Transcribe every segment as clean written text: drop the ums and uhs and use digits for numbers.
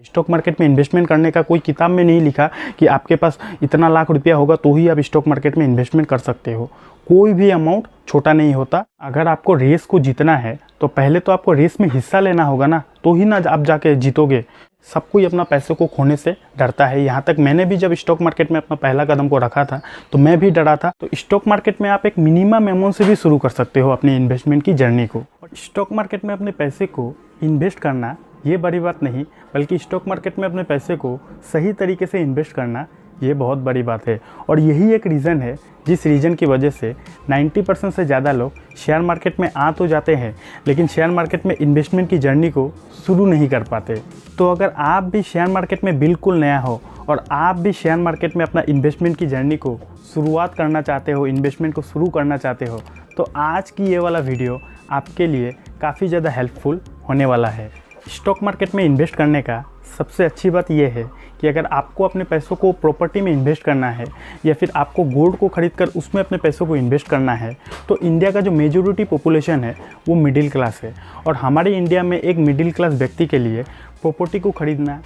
Stock market में investment करने का कोई किताब में नहीं लिखा कि आपके पास इतना लाख रुपया होगा तो ही आप स्टॉक मार्केट में इन्वेस्टमेंट कर सकते हो। कोई भी अमाउंट छोटा नहीं होता। अगर आपको रेस को जीतना है तो पहले तो आपको रेस में हिस्सा लेना होगा ना, तो ही ना आप जाके जीतोगे। सब कोई अपना पैसे को खोने से डरता है। यहाँ तक मैंने भी जब स्टॉक मार्केट में अपना पहला कदम को रखा था तो मैं भी डरा था। तो स्टॉक मार्केट में आप एक मिनिमम अमाउंट से भी शुरू कर सकते हो अपनी इन्वेस्टमेंट की जर्नी को। और स्टॉक मार्केट में अपने पैसे को इन्वेस्ट करना ये बड़ी बात नहीं, बल्कि स्टॉक मार्केट में अपने पैसे को सही तरीके से इन्वेस्ट करना ये बहुत बड़ी बात है। और यही एक रीज़न है जिस रीज़न की वजह से 90% से ज़्यादा लोग शेयर मार्केट में आ तो जाते हैं लेकिन शेयर मार्केट में इन्वेस्टमेंट की जर्नी को शुरू नहीं कर पाते। तो अगर आप भी शेयर मार्केट में बिल्कुल नया हो और आप भी शेयर मार्केट में अपना इन्वेस्टमेंट की जर्नी को शुरुआत करना चाहते हो, इन्वेस्टमेंट को शुरू करना चाहते हो, तो आज की ये वाला वीडियो आपके लिए काफ़ी ज़्यादा हेल्पफुल होने वाला है। स्टॉक मार्केट में इन्वेस्ट करने का सबसे अच्छी बात यह है कि अगर आपको अपने पैसों को प्रॉपर्टी में इन्वेस्ट करना है या फिर आपको गोल्ड को खरीदकर उसमें अपने पैसों को इन्वेस्ट करना है, तो इंडिया का जो मेजॉरिटी पॉपुलेशन है वो मिडिल क्लास है। और हमारे इंडिया में एक मिडिल क्लास व्यक्ति के लिए प्रॉपर्टी को खरीदना,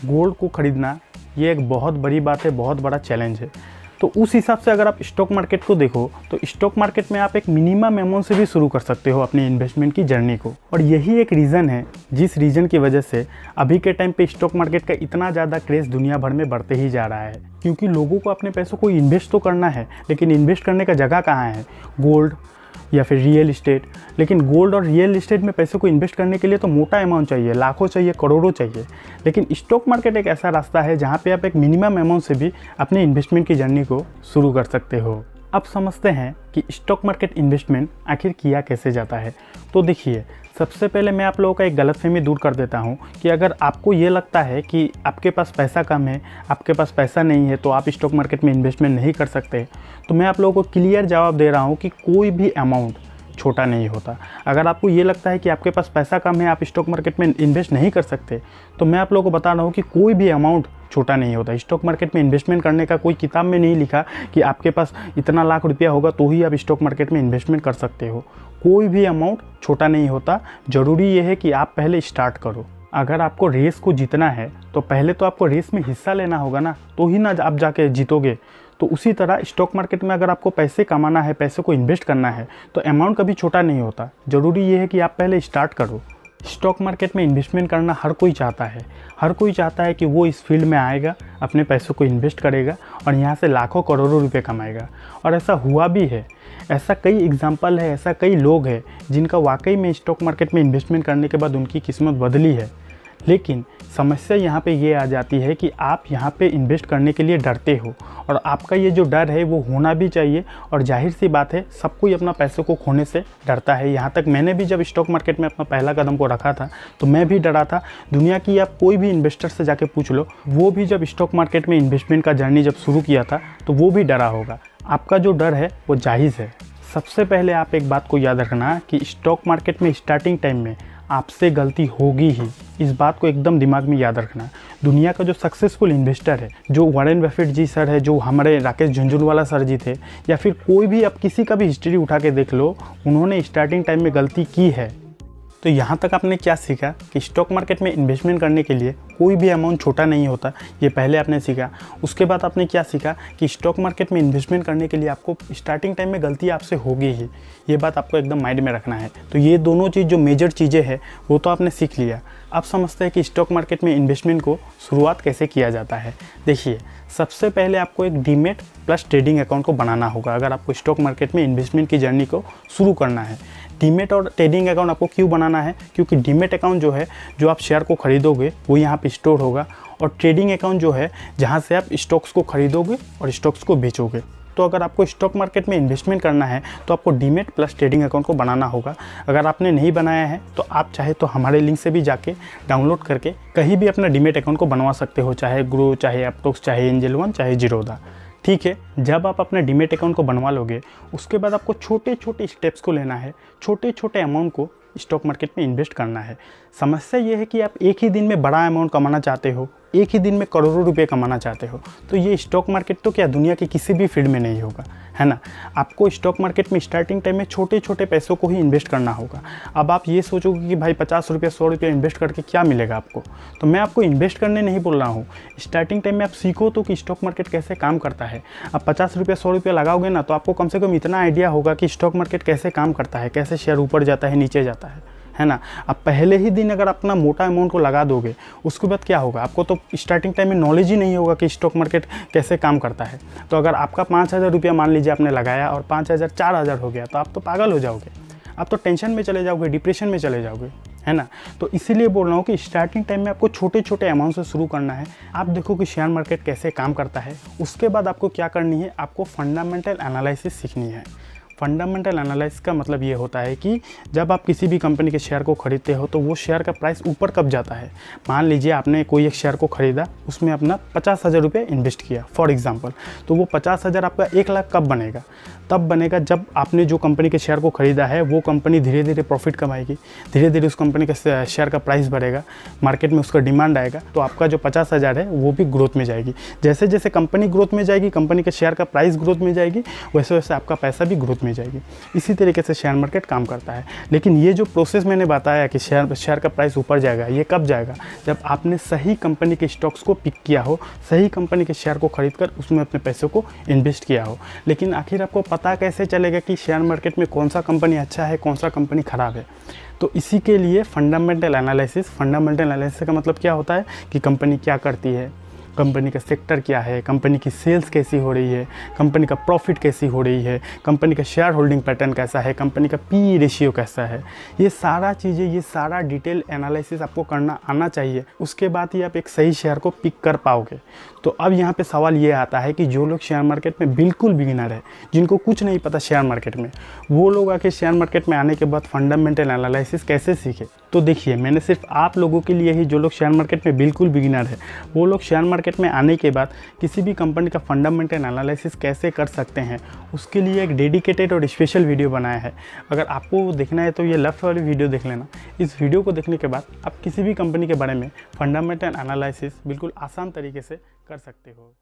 गोल्ड को खरीदना, ये एक बहुत बड़ी बात है, बहुत बड़ा चैलेंज है। तो उस हिसाब से अगर आप स्टॉक मार्केट को देखो तो स्टॉक मार्केट में आप एक मिनिमम अमाउंट से भी शुरू कर सकते हो अपनी इन्वेस्टमेंट की जर्नी को। और यही एक रीज़न है जिस रीज़न की वजह से अभी के टाइम पे स्टॉक मार्केट का इतना ज़्यादा क्रेज़ दुनिया भर में बढ़ते ही जा रहा है। क्योंकि लोगों को अपने पैसों को इन्वेस्ट तो करना है लेकिन इन्वेस्ट करने का जगह कहाँ है? गोल्ड या फिर रियल इस्टेट। लेकिन गोल्ड और रियल इस्टेट में पैसों को इन्वेस्ट करने के लिए तो मोटा अमाउंट चाहिए, लाखों चाहिए, करोड़ों चाहिए। लेकिन स्टॉक मार्केट एक ऐसा रास्ता है जहाँ पे आप एक मिनिमम अमाउंट से भी अपने इन्वेस्टमेंट की जर्नी को शुरू कर सकते हो। अब समझते हैं कि स्टॉक मार्केट इन्वेस्टमेंट आखिर किया कैसे जाता है। तो देखिए, सबसे पहले मैं आप लोगों का एक गलतफहमी दूर कर देता हूं कि अगर आपको ये लगता है कि आपके पास पैसा कम है, आपके पास पैसा नहीं है तो आप स्टॉक मार्केट में इन्वेस्टमेंट नहीं कर सकते, तो मैं आप लोगों को क्लियर जवाब दे रहा हूं कि कोई भी अमाउंट छोटा नहीं होता। अगर आपको ये लगता है कि आपके पास पैसा कम है, आप स्टॉक मार्केट में इन्वेस्ट नहीं कर सकते, तो मैं आप लोगों को बता रहा हूँ कि कोई भी अमाउंट छोटा नहीं होता। स्टॉक मार्केट में इन्वेस्टमेंट करने का कोई किताब में नहीं लिखा कि आपके पास इतना लाख रुपया होगा तो ही आप स्टॉक मार्केट में इन्वेस्टमेंट कर सकते हो। कोई भी अमाउंट छोटा नहीं होता। ज़रूरी ये है कि आप पहले स्टार्ट करो। अगर आपको रेस को जीतना है तो पहले तो आपको रेस में हिस्सा लेना होगा ना, तो ही ना आप जाके जीतोगे। तो उसी तरह स्टॉक मार्केट में अगर आपको पैसे कमाना है, पैसे को इन्वेस्ट करना है, तो अमाउंट कभी छोटा नहीं होता। ज़रूरी ये है कि आप पहले स्टार्ट करो। स्टॉक मार्केट में इन्वेस्टमेंट करना हर कोई चाहता है। हर कोई चाहता है कि वो इस फील्ड में आएगा, अपने पैसों को इन्वेस्ट करेगा और यहाँ से लाखों करोड़ों रुपए कमाएगा। और ऐसा हुआ भी है। ऐसा कई एग्जाम्पल है, ऐसा कई लोग हैं जिनका वाकई में स्टॉक मार्केट में इन्वेस्टमेंट करने के बाद उनकी किस्मत बदली है। लेकिन समस्या यहाँ पे ये आ जाती है कि आप यहाँ पे इन्वेस्ट करने के लिए डरते हो। और आपका ये जो डर है वो होना भी चाहिए। और जाहिर सी बात है, सब कोई अपना पैसों को खोने से डरता है। यहाँ तक मैंने भी जब स्टॉक मार्केट में अपना पहला कदम को रखा था तो मैं भी डरा था। दुनिया की आप कोई भी इन्वेस्टर से जाके पूछ लो, वो भी जब स्टॉक मार्केट में इन्वेस्टमेंट का जर्नी जब शुरू किया था तो वो भी डरा होगा। आपका जो डर है वो जायज़ है। सबसे पहले आप एक बात को याद रखना कि स्टॉक मार्केट में स्टार्टिंग टाइम में आपसे गलती होगी ही। इस बात को एकदम दिमाग में याद रखना। दुनिया का जो सक्सेसफुल इन्वेस्टर है, जो वॉरेन बफेट जी सर है, जो हमारे राकेश झुनझुनवाला सर जी थे, या फिर कोई भी आप किसी का भी हिस्ट्री उठा के देख लो, उन्होंने स्टार्टिंग टाइम में गलती की है। तो यहाँ तक आपने क्या सीखा कि स्टॉक मार्केट में इन्वेस्टमेंट करने के लिए कोई भी अमाउंट छोटा नहीं होता। ये पहले आपने सीखा। उसके बाद आपने क्या सीखा कि स्टॉक मार्केट में इन्वेस्टमेंट करने के लिए आपको स्टार्टिंग टाइम में गलती आपसे होगी ही। ये बात आपको एकदम माइंड में रखना है। तो ये दोनों चीज़ जो मेजर चीज़ें हैं वो तो आपने सीख लिया। अब समझते हैं कि स्टॉक मार्केट में इन्वेस्टमेंट को शुरुआत कैसे किया जाता है। देखिए, सबसे पहले आपको एक डीमेट प्लस ट्रेडिंग अकाउंट को बनाना होगा अगर आपको स्टॉक मार्केट में इन्वेस्टमेंट की जर्नी को शुरू करना है। डीमेट और ट्रेडिंग अकाउंट आपको क्यों बनाना है? क्योंकि डीमेट अकाउंट जो है, जो आप शेयर को खरीदोगे वो यहाँ पे स्टोर होगा, और ट्रेडिंग अकाउंट जो है जहाँ से आप स्टॉक्स को खरीदोगे और स्टॉक्स को बेचोगे। तो अगर आपको स्टॉक मार्केट में इन्वेस्टमेंट करना है तो आपको डीमेट प्लस ट्रेडिंग अकाउंट को बनाना होगा। अगर आपने नहीं बनाया है तो आप चाहे तो हमारे लिंक से भी जाके डाउनलोड करके कहीं भी अपना डीमेट अकाउंट को बनवा सकते हो, चाहे ग्रो, चाहे अपटॉक्स, चाहे एंजल वन, चाहे जीरोधा। ठीक है, जब आप अपना डीमेट अकाउंट को बनवा लोगे उसके बाद आपको छोटे छोटे स्टेप्स को लेना है, छोटे छोटे अमाउंट को स्टॉक मार्केट में इन्वेस्ट करना है। समस्या ये है कि आप एक ही दिन में बड़ा अमाउंट कमाना चाहते हो, एक ही दिन में करोड़ों रुपए कमाना चाहते हो, तो ये स्टॉक मार्केट तो क्या दुनिया के किसी भी फील्ड में नहीं होगा, है ना। आपको स्टॉक मार्केट में स्टार्टिंग टाइम में छोटे छोटे पैसों को ही इन्वेस्ट करना होगा। अब आप ये सोचोगे कि भाई 50 रुपये 100 रुपये इन्वेस्ट करके क्या मिलेगा आपको, तो मैं आपको इन्वेस्ट करने नहीं बोल रहा हूँ। स्टार्टिंग टाइम में आप सीखो तो कि स्टॉक मार्केट कैसे काम करता है। आप 50 रुपये 100 रुपये लगाओगे ना, तो आपको कम से कम इतना आइडिया होगा कि स्टॉक मार्केट कैसे काम करता है, कैसे शेयर ऊपर जाता है नीचे जाता है ना। आप पहले ही दिन अगर अपना मोटा अमाउंट को लगा दोगे, उसके बाद क्या होगा, आपको तो स्टार्टिंग टाइम में नॉलेज ही नहीं होगा कि स्टॉक मार्केट कैसे काम करता है। तो अगर आपका 5000 रुपया मान लीजिए आपने लगाया और 5000 4000 हो गया, तो आप तो पागल हो जाओगे, आप तो टेंशन में चले जाओगे, डिप्रेशन में चले जाओगे, है ना। तो इसीलिए बोल रहा हूँ कि स्टार्टिंग टाइम में आपको छोटे छोटे अमाउंट से शुरू करना है। आप देखो कि शेयर मार्केट कैसे काम करता है, उसके बाद आपको क्या करनी है, आपको फंडामेंटल एनालिसिस सीखनी है। फंडामेंटल एनालिसिस का मतलब ये होता है कि जब आप किसी भी कंपनी के शेयर को खरीदते हो तो वो शेयर का प्राइस ऊपर कब जाता है। मान लीजिए आपने कोई एक शेयर को खरीदा, उसमें अपना 50,000 रुपये इन्वेस्ट किया फॉर एग्जांपल, तो वो 50,000 आपका 1 लाख कब बनेगा, तब बनेगा जब आपने जो कंपनी के शेयर को खरीदा है वो कंपनी धीरे धीरे प्रॉफिट कमाएगी, धीरे धीरे उस कंपनी का शेयर का प्राइस बढ़ेगा, मार्केट में उसका डिमांड आएगा, तो आपका जो 50,000 है वो भी ग्रोथ में जाएगी। जैसे जैसे कंपनी ग्रोथ में जाएगी, कंपनी के शेयर का प्राइस ग्रोथ में जाएगी, वैसे वैसे आपका पैसा भी ग्रोथ में जाएगी। इसी तरीके से शेयर मार्केट काम करता है। लेकिन ये जो प्रोसेस मैंने बताया कि शेयर का प्राइस ऊपर जाएगा, ये कब जाएगा, जब आपने सही कंपनी के स्टॉक्स को पिक किया हो, सही कंपनी के शेयर को खरीदकर उसमें अपने पैसों को इन्वेस्ट किया हो। लेकिन आखिर आपको पता कैसे चलेगा कि शेयर मार्केट में कौन सा कंपनी अच्छा है, कौन सा कंपनी ख़राब है। तो इसी के लिए फंडामेंटल एनालिसिस का मतलब क्या होता है कि कंपनी क्या करती है, कंपनी का सेक्टर क्या है, कंपनी की सेल्स कैसी हो रही है, कंपनी का प्रॉफिट कैसी हो रही है, कंपनी का शेयर होल्डिंग पैटर्न कैसा है, कंपनी का पी रेशियो कैसा है, ये सारा चीज़ें, ये सारा डिटेल एनालिसिस आपको करना आना चाहिए। उसके बाद ही आप एक सही शेयर को पिक कर पाओगे। तो अब यहाँ पे सवाल ये आता है कि जो लोग शेयर मार्केट में बिल्कुल बिगिनर है, जिनको कुछ नहीं पता शेयर मार्केट में, वो लोग आके शेयर मार्केट में आने के बाद फंडामेंटल एनालिसिस कैसे सीखे। तो देखिए, मैंने सिर्फ आप लोगों के लिए ही, जो लोग शेयर मार्केट में बिल्कुल बिगिनर है, वो लोग शेयर मार्केट में आने के बाद किसी भी कंपनी का फंडामेंटल एनालिसिस कैसे कर सकते हैं, उसके लिए एक डेडिकेटेड और स्पेशल वीडियो बनाया है। अगर आपको देखना है तो ये लेफ्ट वाली वीडियो देख लेना। इस वीडियो को देखने के बाद आप किसी भी कंपनी के बारे में फंडामेंटल एनालिसिस बिल्कुल आसान तरीके से कर सकते हो।